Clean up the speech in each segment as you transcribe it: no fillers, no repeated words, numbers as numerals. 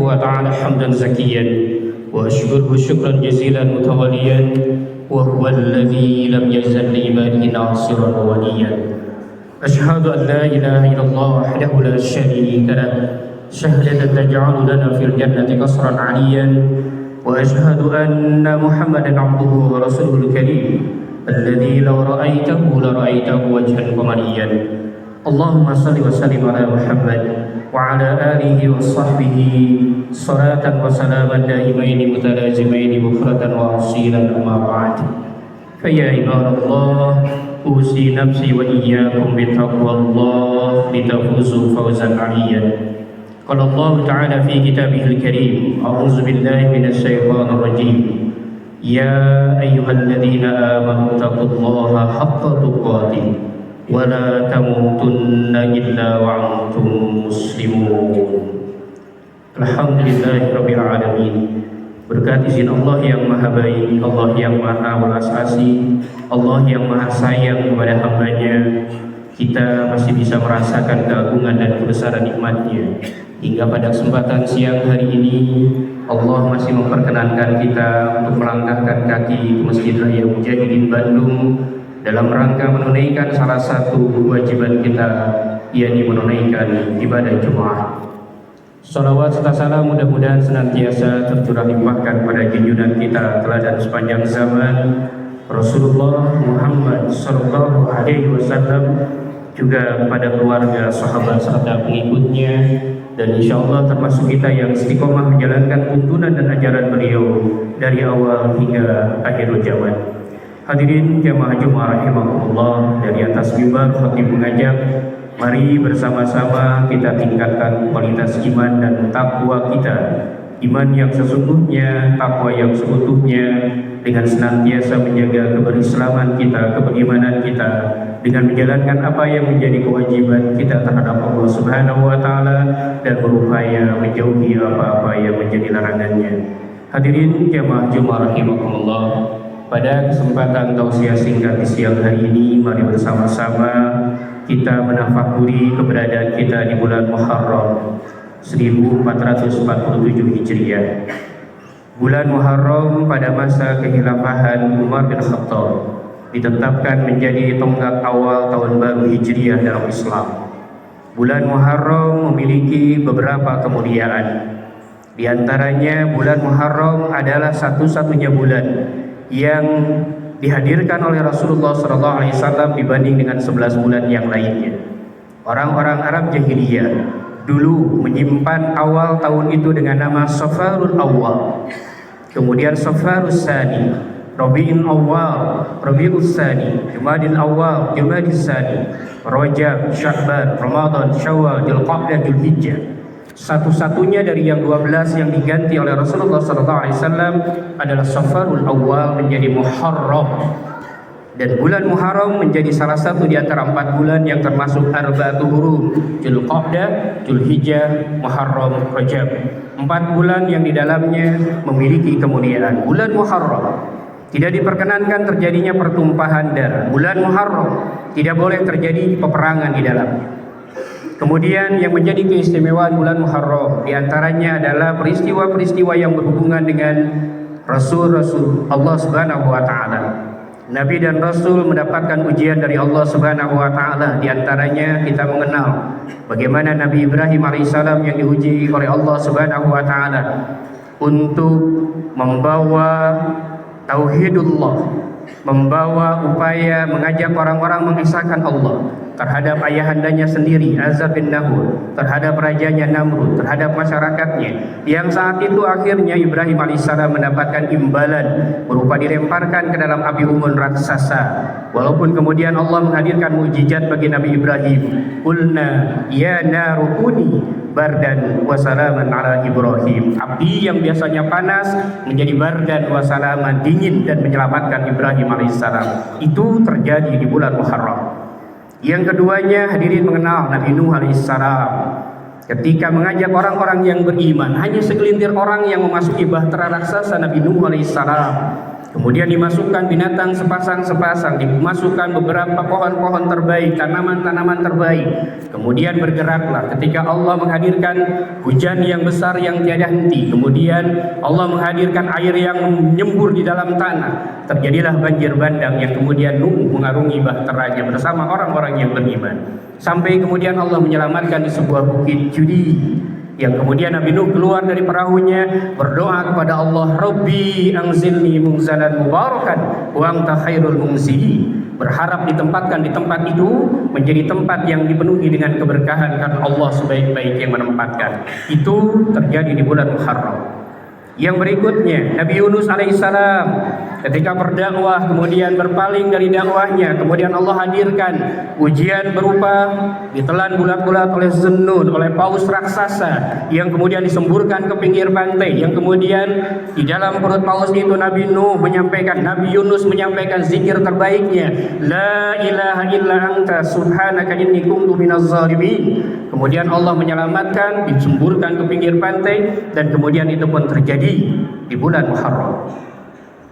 وتعالى حمدا زكيا وأشكره شكرا جزيلا متواليا وهو الذي لم يزل لعباده ناصرا ووليا. أشهد أن لا إله إلا الله وحده لا شريك له شهادة تجعل لنا في الجنة قصرا عليا، وأشهد أن محمدا عبده ورسوله الكريم الذي لو رأيته لرأيته وجها قمريا. اللهم صل وسلم على محمد وعلى آله وصحبه صلاة وسلاما دائمين متلازمين بكرة وأصيلا، أما بعد فيا عباد الله أوصي نفسي وإياكم بتقوى الله لتفوزوا فوزا عليا. قال الله تعالى في كتابه الكريم: أعوذ بالله من الشيطان الرجيم، يا أيها الذين آمنوا اتقوا الله حق تقاته ولا تموتن إلا وأنتم مسلمون. Alhamdulillahirabbil alamin. Berkat izin Allah yang maha baik, Allah yang maha welas asih, Allah yang maha sayang kepada hambanya, kita masih bisa merasakan keagungan dan kebesaran nikmat-Nya. Hingga pada kesempatan siang hari ini, Allah masih memperkenankan kita untuk melangkahkan kaki ke Masjid Raya Mujahidin Bandung dalam rangka menunaikan salah satu kewajiban kita, yakni menunaikan ibadah Jumat. Salawat serta salam mudah-mudahan senantiasa tercurah limpahkan pada junjungan kita teladan sepanjang zaman, Rasulullah Muhammad sallallahu alaihi wasallam, juga pada keluarga, sahabat serta pengikutnya, dan insya Allah termasuk kita yang istiqomah menjalankan tuntunan dan ajaran beliau dari awal hingga akhir zaman. Hadirin jamaah Jumat rahimakumullah, dari atas mimbar khatib mengajak, mari bersama-sama kita tingkatkan kualitas iman dan takwa kita. Iman yang sesungguhnya, takwa yang seutuhnya, dengan senantiasa menjaga keberislaman kita, keberimanan kita, dengan menjalankan apa yang menjadi kewajiban kita terhadap Allah Subhanahu wa taala dan berupaya menjauhi apa-apa yang menjadi larangannya. Hadirin jamaah Jumat rahimakumullah, pada kesempatan tausiah singkat di siang hari ini, mari bersama-sama kita menafakuri keberadaan kita di bulan Muharram 1447 Hijriah. Bulan Muharram pada masa kehilafahan Umar bin Khattab ditetapkan menjadi tonggak awal tahun baru Hijriah dalam Islam. Bulan Muharram memiliki beberapa kemuliaan. Di antaranya bulan Muharram adalah satu-satunya bulan yang dihadirkan oleh Rasulullah SAW dibanding dengan 11 bulan yang lainnya. Orang-orang Arab jahiliyah dulu menyimpan awal tahun itu dengan nama Safarul Awwal, kemudian Safarus Sani, Rabiul Awwal, Rabiul Sani, Jumadil Awwal, Jumadil Sani, Rajab, Sya'ban, Ramadan, Syawal, Dzulqa'dah, Dzulhijjah. Satu-satunya dari yang 12 yang diganti oleh Rasulullah SAW adalah Safarul Awwal menjadi Muharram. Dan bulan Muharram menjadi salah satu di antara 4 bulan yang termasuk Arba'atul Hurum, Dzulqa'dah, Dzulhijjah, Muharram, Rajab. 4 bulan yang di dalamnya memiliki kemuliaan. Bulan Muharram tidak diperkenankan terjadinya pertumpahan darah. Bulan Muharram tidak boleh terjadi peperangan di dalamnya. Kemudian yang menjadi keistimewaan bulan Muharram diantaranya adalah peristiwa-peristiwa yang berhubungan dengan Rasul-Rasul Allah Subhanahu wa Ta'ala. Nabi dan Rasul mendapatkan ujian dari Allah Subhanahu wa Ta'ala. Diantaranya kita mengenal bagaimana Nabi Ibrahim alaihissalam yang diuji oleh Allah Subhanahu wa Ta'ala untuk membawa tauhidullah, membawa upaya mengajak orang-orang mengesahkan Allah terhadap ayahandanya sendiri Azab bin Nahur, terhadap rajanya Namrud, terhadap masyarakatnya, yang saat itu akhirnya Ibrahim alaihissalam mendapatkan imbalan berupa dilemparkan ke dalam api unggun raksasa. Walaupun kemudian Allah menghadirkan mukjizat bagi Nabi Ibrahim, qulna ya naru kuni bardan wa salaman ala Ibrahim. Api yang biasanya panas menjadi bardan wa salaman, dingin dan menyelamatkan Ibrahim alaihissalam. Itu terjadi di bulan Muharram. Yang keduanya, hadirin mengenal Nabi Nuh alaihissalam ketika mengajak orang-orang yang beriman. Hanya segelintir orang yang memasuki bahtera raksasa Nabi Nuh alaihissalam. Kemudian dimasukkan binatang sepasang-sepasang, dimasukkan beberapa pohon-pohon terbaik, tanaman-tanaman terbaik. Kemudian bergeraklah ketika Allah menghadirkan hujan yang besar yang tiada henti. Kemudian Allah menghadirkan air yang menyembur di dalam tanah. Terjadilah banjir bandang yang kemudian Nuh mengarungi bahteranya bersama orang-orang yang beriman. Sampai kemudian Allah menyelamatkan di sebuah bukit judi, yang kemudian Nabi Nuh keluar dari perahunya berdoa kepada Allah, Rabbi anzilni munzalan mubarakan wa anta khairul munzilin, berharap ditempatkan di tempat itu menjadi tempat yang dipenuhi dengan keberkahan karena Allah sebaik-baik yang menempatkan. Itu terjadi di bulan Muharram. Yang berikutnya Nabi Yunus alaihissalam ketika berdakwah kemudian berpaling dari dakwahnya, kemudian Allah hadirkan ujian berupa ditelan bulat-bulat oleh Zunnun, oleh paus raksasa yang kemudian disemburkan ke pinggir pantai, yang kemudian di dalam perut paus itu Nabi Yunus menyampaikan zikir terbaiknya, la ilaha illa anta subhanaka inni kuntu minaz zalimin. Kemudian Allah menyelamatkan, disemburkan ke pinggir pantai, dan kemudian itu pun terjadi di bulan Muharram.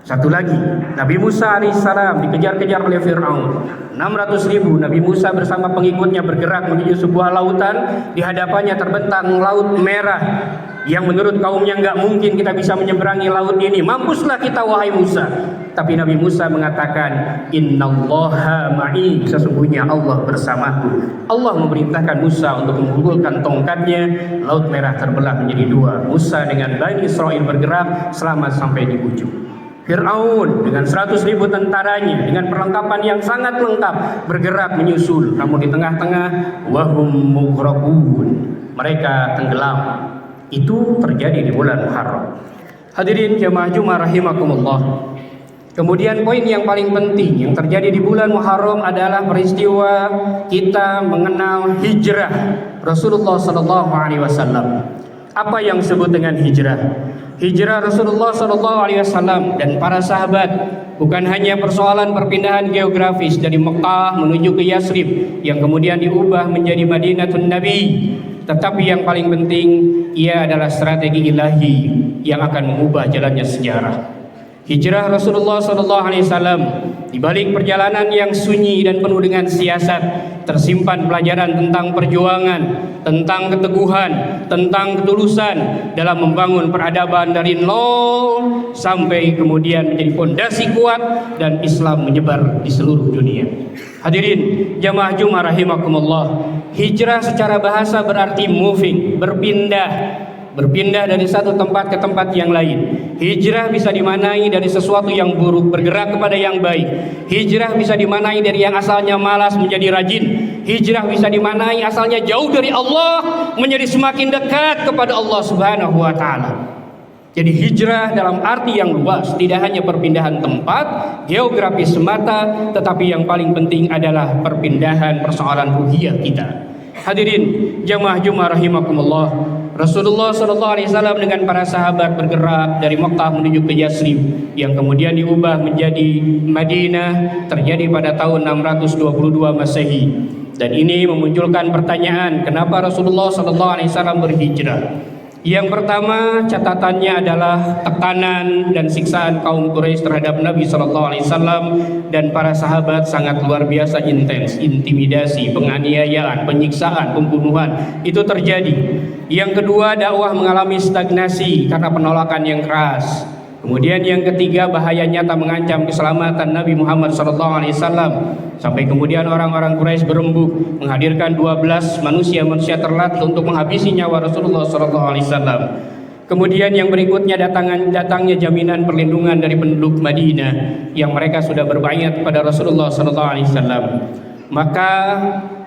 Satu lagi, Nabi Musa alaihissalam dikejar-kejar oleh Fir'aun. 600.000 Nabi Musa bersama pengikutnya bergerak menuju sebuah lautan. Di hadapannya terbentang laut merah yang menurut kaumnya nggak mungkin kita bisa menyeberangi laut ini. Mampuslah kita wahai Musa. Tapi Nabi Musa mengatakan, Innallaha ma'i, sesungguhnya Allah bersamaku. Allah memerintahkan Musa untuk memukulkan tongkatnya. Laut merah terbelah menjadi dua. Musa dengan Bani Israel bergerak selamat sampai di ujung. Fir'aun dengan 100.000 tentaranya dengan perlengkapan yang sangat lengkap bergerak menyusul, namun di tengah-tengah wahum mughraqun, mereka tenggelam. Itu terjadi di bulan Muharram. Hadirin jamaah Jumat rahimakumullah. Kemudian poin yang paling penting yang terjadi di bulan Muharram adalah peristiwa kita mengenal hijrah Rasulullah sallallahu alaihi wasallam. Apa yang disebut dengan hijrah? Hijrah Rasulullah SAW dan para sahabat bukan hanya persoalan perpindahan geografis dari Mekah menuju ke Yasrib yang kemudian diubah menjadi Madinatun Nabi, tetapi yang paling penting ia adalah strategi ilahi yang akan mengubah jalannya sejarah. Hijrah Rasulullah SAW di balik perjalanan yang sunyi dan penuh dengan siasat tersimpan pelajaran tentang perjuangan, tentang keteguhan, tentang ketulusan dalam membangun peradaban dari nol sampai kemudian menjadi fondasi kuat dan Islam menyebar di seluruh dunia. Hadirin jamaah Jumat rahimakumullah, hijrah secara bahasa berarti moving, berpindah dari satu tempat ke tempat yang lain. Hijrah bisa dimaknai dari sesuatu yang buruk bergerak kepada yang baik. Hijrah bisa dimaknai dari yang asalnya malas menjadi rajin. Hijrah bisa dimaknai asalnya jauh dari Allah menjadi semakin dekat kepada Allah Subhanahu wa taala. Jadi hijrah dalam arti yang luas, tidak hanya perpindahan tempat geografis semata, tetapi yang paling penting adalah perpindahan persoalan ruhiyah kita. Hadirin jamaah Jumat rahimakumullah, Rasulullah SAW dengan para sahabat bergerak dari Mekah menuju ke Yasrib yang kemudian diubah menjadi Madinah, terjadi pada tahun 622 Masehi. Dan ini memunculkan pertanyaan, kenapa Rasulullah SAW berhijrah? Yang pertama, catatannya adalah tekanan dan siksaan kaum Quraisy terhadap Nabi SAW dan para sahabat sangat luar biasa intens. Intimidasi, penganiayaan, penyiksaan, pembunuhan itu terjadi. Yang kedua, dakwah mengalami stagnasi karena penolakan yang keras. Kemudian yang ketiga, bahaya nyata mengancam keselamatan Nabi Muhammad SAW. Sampai kemudian orang-orang Quraisy berembuk menghadirkan 12 manusia terlatih untuk menghabisi nyawa Rasulullah SAW. Kemudian yang berikutnya datangnya jaminan perlindungan dari penduduk Madinah yang mereka sudah berbaiat kepada Rasulullah SAW. Maka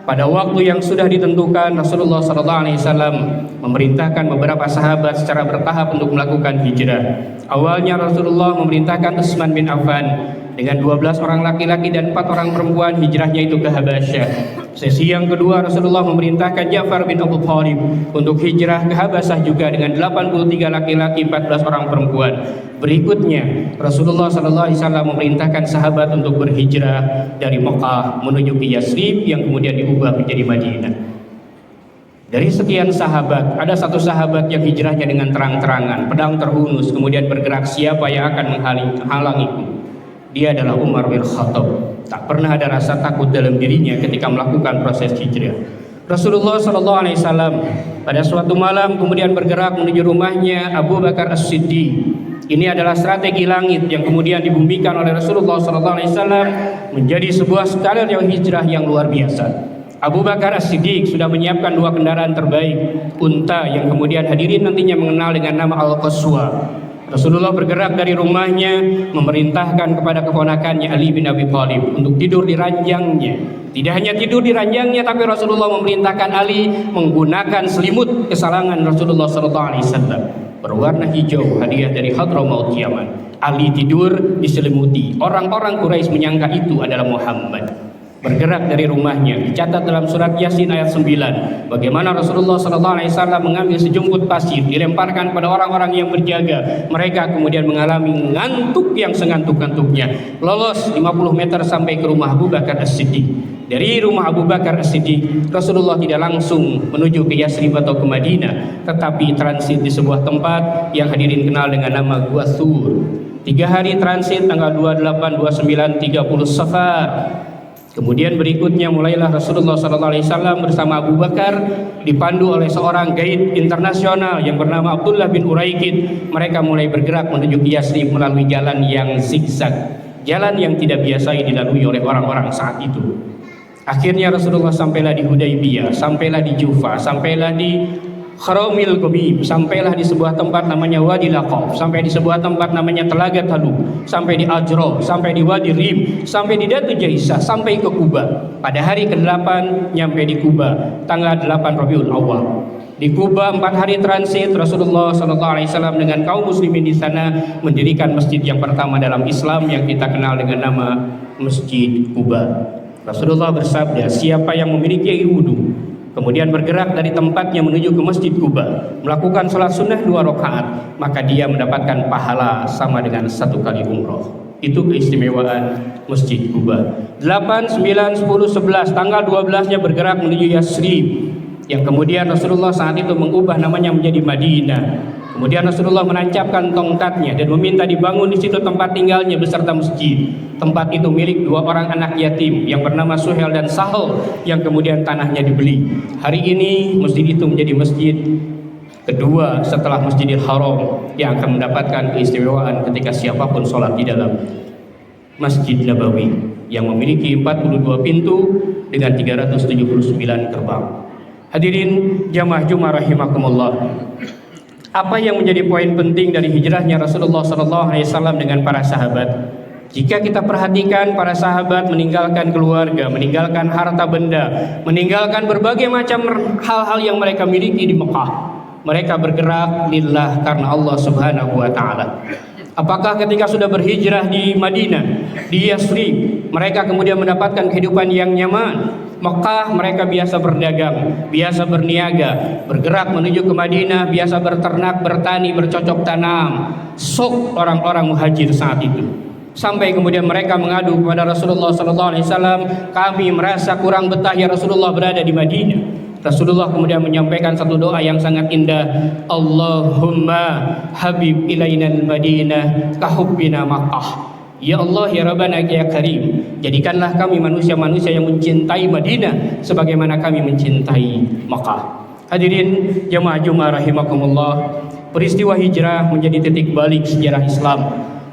pada waktu yang sudah ditentukan, Rasulullah SAW memerintahkan beberapa sahabat secara bertahap untuk melakukan hijrah. Awalnya Rasulullah memerintahkan Utsman bin Affan dengan 12 orang laki-laki dan 4 orang perempuan, hijrahnya itu ke Habasyah. Sesi yang kedua, Rasulullah memerintahkan Ja'far bin Abu Thalib untuk hijrah ke Habasyah juga dengan 83 laki-laki, 14 orang perempuan. Berikutnya, Rasulullah SAW memerintahkan sahabat untuk berhijrah dari Mekah menuju ke Yasrib yang kemudian diubah menjadi Madinah. Dari sekian sahabat, ada satu sahabat yang hijrahnya dengan terang-terangan, pedang terhunus, kemudian bergerak, siapa yang akan menghalangiku? Dia adalah Umar bin Khattab. Tak pernah ada rasa takut dalam dirinya ketika melakukan proses hijrah. Rasulullah SAW pada suatu malam kemudian bergerak menuju rumahnya Abu Bakar As-Siddiq. Ini adalah strategi langit yang kemudian dibumikan oleh Rasulullah SAW menjadi sebuah skenario hijrah yang luar biasa. Abu Bakar As-Siddiq sudah menyiapkan 2 kendaraan terbaik, unta yang kemudian hadirin nantinya mengenal dengan nama Al-Qaswa. Rasulullah bergerak dari rumahnya memerintahkan kepada keponakannya Ali bin Abi Thalib untuk tidur di ranjangnya. Tidak hanya tidur di ranjangnya, tapi Rasulullah memerintahkan Ali menggunakan selimut kesalangan Rasulullah SAW berwarna hijau, hadiah dari Hadramaut Yaman. Ali tidur diselimuti. Orang-orang Quraisy menyangka itu adalah Muhammad. Bergerak dari rumahnya, dicatat dalam surat Yasin ayat 9 bagaimana Rasulullah SAW mengambil sejumput pasir dilemparkan pada orang-orang yang berjaga. Mereka kemudian mengalami ngantuk yang sengantuk-ngantuknya, lolos 50 meter sampai ke rumah Abu Bakar As-Siddiq. Dari rumah Abu Bakar As-Siddiq, Rasulullah tidak langsung menuju ke Yasrib atau ke Madinah, tetapi transit di sebuah tempat yang hadirin kenal dengan nama Gua Thur. 3 hari transit, tanggal 28, 29, 30 Safar. Kemudian berikutnya mulailah Rasulullah SAW bersama Abu Bakar dipandu oleh seorang gaid internasional yang bernama Abdullah bin Uraikid. Mereka mulai bergerak menuju Yasrib melalui jalan yang zigzag, jalan yang tidak biasa dilalui oleh orang-orang saat itu. Akhirnya Rasulullah sampailah di Hudaybiyah, sampailah di Jufa, sampailah di Kharamil Ghamim, sampailah di sebuah tempat namanya Wadi Laqaf, sampai di sebuah tempat namanya Telaga Taluk, sampai di Ajra, sampai di Wadi Rim, sampai di Datu Jaisah, sampai ke Kuba. Pada hari ke-8 nyampe di Kuba, tanggal 8 Rabiul Awal. Di Kuba 4 hari transit, Rasulullah SAW dengan kaum muslimin di sana mendirikan masjid yang pertama dalam Islam yang kita kenal dengan nama Masjid Kuba. Rasulullah bersabda, siapa yang memiliki wudu kemudian bergerak dari tempatnya menuju ke Masjid Kuba, melakukan sholat sunnah 2 rakaat, maka dia mendapatkan pahala sama dengan 1 kali umroh. Itu keistimewaan Masjid Kuba. 8, 9, 10, 11, tanggal 12-nya bergerak menuju Yasrib, yang kemudian Rasulullah saat itu mengubah namanya menjadi Madinah. Kemudian Rasulullah menancapkan tongkatnya dan meminta dibangun di situ tempat tinggalnya beserta masjid. Tempat itu milik 2 orang anak yatim yang bernama Suhail dan Sahal, yang kemudian tanahnya dibeli. Hari ini masjid itu menjadi masjid kedua setelah Masjidil Haram yang akan mendapatkan keistimewaan ketika siapapun sholat di dalam Masjid Nabawi yang memiliki 42 pintu dengan 379 gerbang. Hadirin jamaah Jumat rahimakumullah. Apa yang menjadi poin penting dari hijrahnya Rasulullah SAW dengan para sahabat? Jika kita perhatikan, para sahabat meninggalkan keluarga, meninggalkan harta benda, meninggalkan berbagai macam hal-hal yang mereka miliki di Mekah. Mereka bergerak lillah karena Allah Subhanahu wa Ta'ala. Apakah ketika sudah berhijrah di Madinah, di Yasrib, mereka kemudian mendapatkan kehidupan yang nyaman? Mekah mereka biasa berdagang, biasa berniaga, bergerak menuju ke Madinah, biasa berternak, bertani, bercocok tanam. Sok orang-orang muhajir saat itu. Sampai kemudian mereka mengadu kepada Rasulullah SAW, kami merasa kurang betah ya Rasulullah berada di Madinah. Rasulullah kemudian menyampaikan satu doa yang sangat indah, Allahumma habib ilainal Madinah kahubbina Makkah. Ya Allah, ya Rabbana, ya Karim, jadikanlah kami manusia-manusia yang mencintai Madinah sebagaimana kami mencintai Makkah. Hadirin jamaah Jumat rahimakumullah, peristiwa hijrah menjadi titik balik sejarah Islam,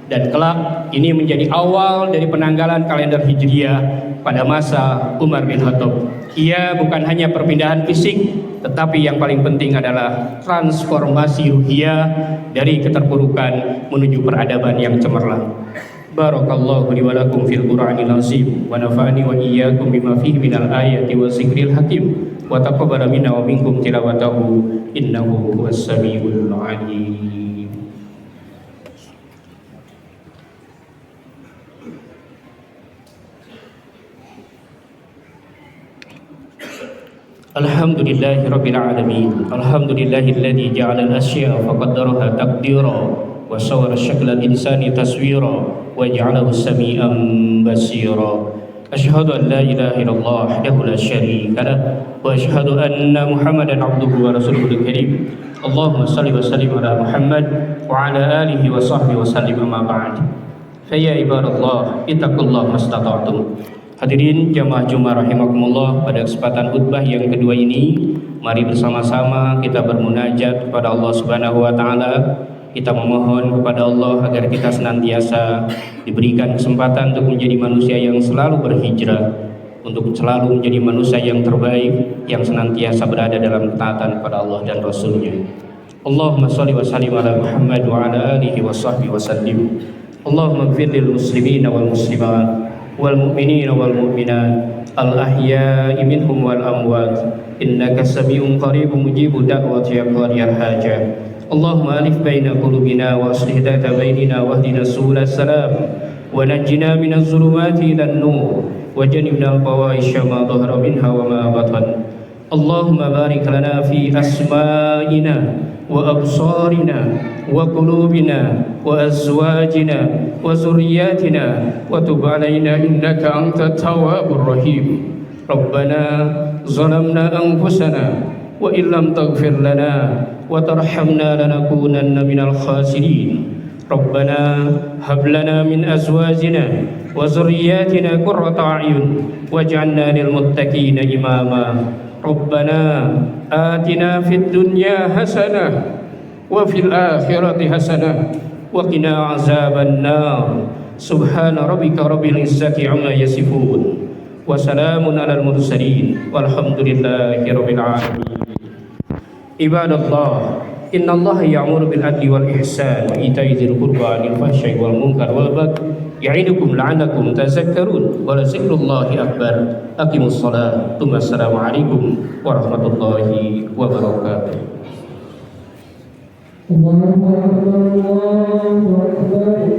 dan kelak ini menjadi awal dari penanggalan kalender Hijriah pada masa Umar bin Khattab. Ia bukan hanya perpindahan fisik, tetapi yang paling penting adalah transformasi ruhiyah dari keterpurukan menuju peradaban yang cemerlang. Barakallahu li wa lakum fil Qur'anil azim wa nafa'ani wa iyyakum bima fihi minal ayati wa zikril hakim wa taqabbala minna wa minkum tilawatahu innahu huwas samiul alim. Alhamdulillahi rabbil alamin. Alhamdulillahilladzi ja'ala al-asya faqaddaraha taqdira wa sawwara syakla al-insani taswira wa ja'alahu sami'an basira. أشهد أن لا إله إلا الله وحده لا شريك له وأشهد أن محمدا عبده ورسوله الكريم اللهم صل وسلم على محمد وعلى آله وصحبه وسلم أما بعد فيا عباد الله اتقوا الله ما استطعتم. Hadirin jamaah Jumat rahimakumullah, pada kesempatan khutbah yang kedua ini mari bersama-sama kita bermunajat kepada Allah Subhanahu wa taala. Kita memohon kepada Allah agar kita senantiasa diberikan kesempatan untuk menjadi manusia yang selalu berhijrah, untuk selalu menjadi manusia yang terbaik, yang senantiasa berada dalam ketaatan kepada Allah dan Rasul-Nya. Allahumma shalli wa sallim ala Muhammad wa ala alihi wa sahbihi wa sallim. Allahumma ighfir lil muslimina wal muslimat wal mu'minina wal mu'minat al ahya'i minhum wal amwat innaka sami'un qaribun mujibud da'wati ya qadiyal hajat. Allahumma alif baina qulubina wa aslih dhata bainina wahdina subul salam wa najjina minaz zulumati ilan nur wa jannibna al-fawahisha ma dhahara minha wa ma batan. Allahumma barik lana fi asma'ina wa absarina wa qulubina wa azwajina wa zurriyyatina wa tub alaina innaka antat tawwabur rahim. Rabbana zalamna anfusana wa illam taghfir lana wa tarhamna lanakunanna minal khasirin. Rabbana hab lana min azwajina wa zurriyyatina qurrata a'yun waj'alna lil muttaqina imama. Rabbana atina fid dunya hasanah wa fil akhirati hasanah wa qina azaban nar. Subhana rabbika rabbil izzati amma yasifun wa salamun alal mursalin walhamdulillahi rabbil alamin. Ibadallah, innallaha ya'muru bil adli wal ihsan wa ita'i dzil qurba wal fahsya'i wal munkar wal baghi ya'idukum la'allakum tadhakkarun wa la dzikrullahi akbar. Aqimus shalah. Assalamu alaikum warahmatullahi wabarakatuh. Allahu akbar, Allahu akbar.